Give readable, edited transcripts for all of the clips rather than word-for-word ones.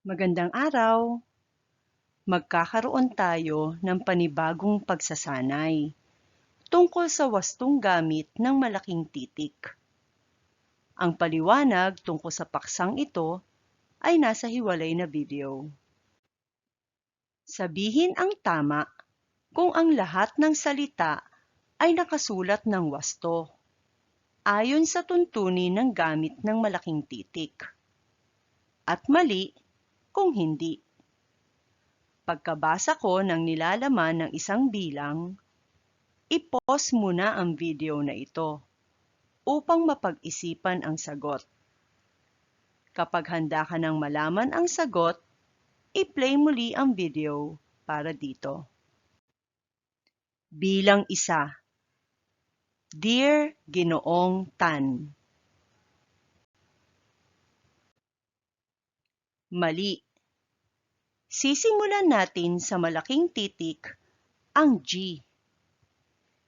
Magandang araw! Magkakaroon tayo ng panibagong pagsasanay tungkol sa wastong gamit ng malaking titik. Ang paliwanag tungkol sa paksang ito ay nasa hiwalay na video. Sabihin ang tama kung ang lahat ng salita ay nakasulat ng wasto, ayon sa tuntunin ng gamit ng malaking titik. At mali kung hindi. Pagkabasa ko ng nilalaman ng isang bilang, i-pause muna ang video na ito upang mapag-isipan ang sagot. Kapag handa ka nang malaman ang sagot, i-play muli ang video para dito. Bilang 1. Dear Ginoong Tan. Mali. Sisimulan natin sa malaking titik ang G.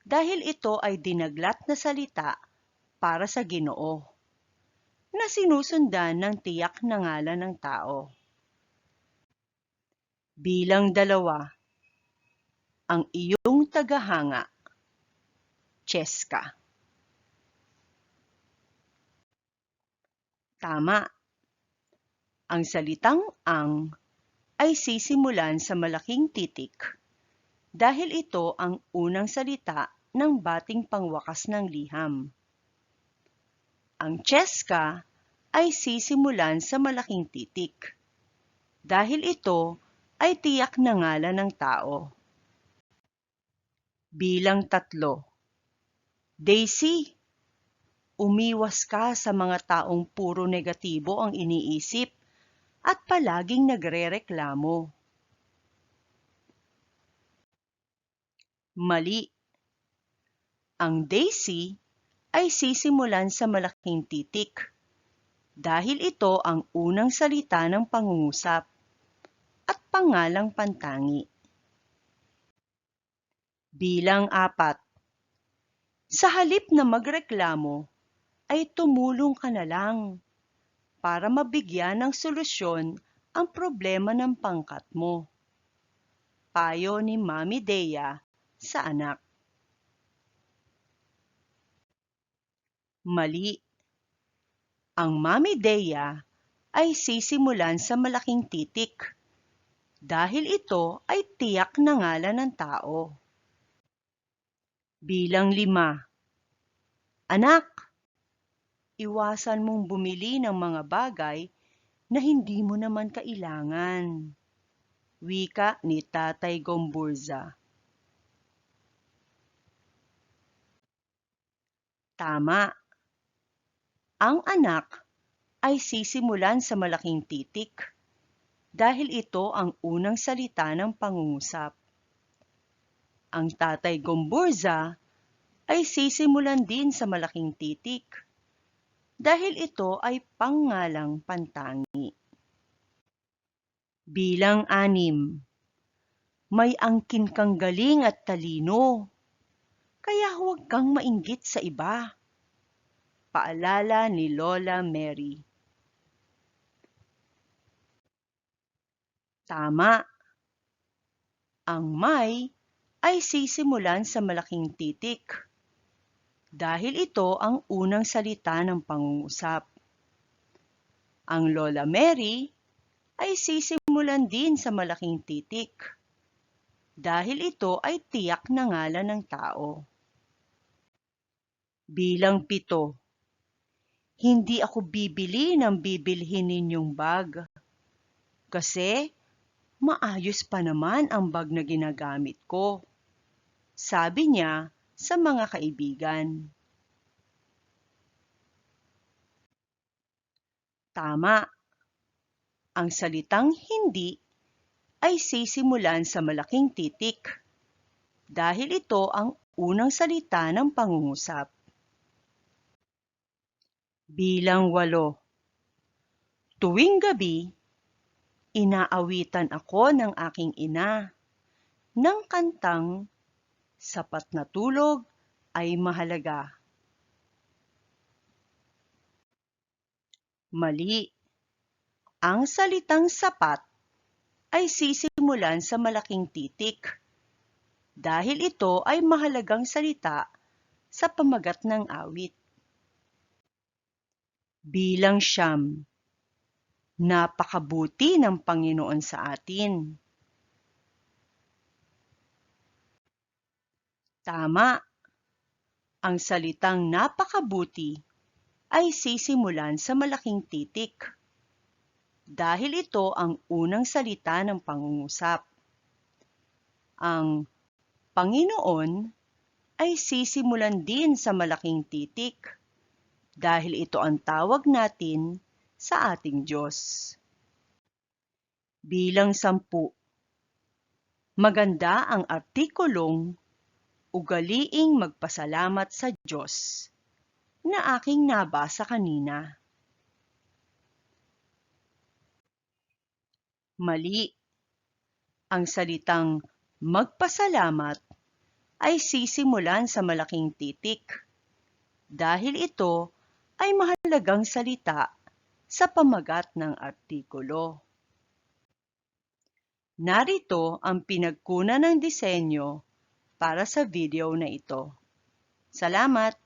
Dahil ito ay dinaglat na salita para sa Ginoo, na sinusundan ng tiyak na ngalan ng tao. Bilang 2. Ang iyong tagahanga, Cheska. Tama. Ang salitang ang ay sisimulan sa malaking titik dahil ito ang unang salita ng bating pangwakas ng liham. Ang Cheska ay sisimulan sa malaking titik dahil ito ay tiyak na ngalan ng tao. Bilang 3. Daisy, umiwas ka sa mga taong puro negatibo ang iniisip at palaging nagrereklamo. Mali. Ang Daisy ay sisimulan sa malaking titik dahil ito ang unang salita ng pangungusap at pangalang pantangi. Bilang 4. Sa halip na magreklamo, ay tumulong ka na lang para mabigyan ng solusyon ang problema ng pangkat mo. Payo ni Mami Dea sa anak. Mali. Ang Mami Dea ay sisimulan sa malaking titik dahil ito ay tiyak na ngalan ng tao. Bilang 5. Anak, iwasan mong bumili ng mga bagay na hindi mo naman kailangan. Wika ni Tatay Gomburza. Tama. Ang anak ay sisimulan sa malaking titik dahil ito ang unang salita ng pangungusap. Ang Tatay Gomburza ay sisimulan din sa malaking titik dahil ito ay pangalang pantangi. Bilang 6. May angkin kang galing at talino, kaya huwag kang mainggit sa iba. Paalala ni Lola Mary. Tama. Ang may ay sisimulan sa malaking titik dahil ito ang unang salita ng pangungusap. Ang Lola Mary ay sisimulan din sa malaking titik dahil ito ay tiyak na ngalan ng tao. Bilang 7. Hindi ako bibili ng bibilhin ninyong bag kasi maayos pa naman ang bag na ginagamit ko, sabi niya sa mga kaibigan. Tama. Ang salitang hindi ay sisimulan sa malaking titik dahil ito ang unang salita ng pangungusap. Bilang 8. Tuwing gabi, inaawitan ako ng aking ina ng kantang sapat na tulog ay mahalaga. Mali. Ang salitang sapat ay sisimulan sa malaking titik dahil ito ay mahalagang salita sa pamagat ng awit. Bilang 9, napakabuti ng Panginoon sa atin. Tama, ang salitang napakabuti ay sisimulan sa malaking titik dahil ito ang unang salita ng pangungusap. Ang Panginoon ay sisimulan din sa malaking titik dahil ito ang tawag natin sa ating Diyos. Bilang 10, maganda ang artikulong ugaliing magpasalamat sa Diyos na aking nabasa kanina. Mali. Ang salitang magpasalamat ay sisimulan sa malaking titik dahil ito ay mahalagang salita sa pamagat ng artikulo. Narito ang pinagkunan ng disenyo para sa video na ito. Salamat!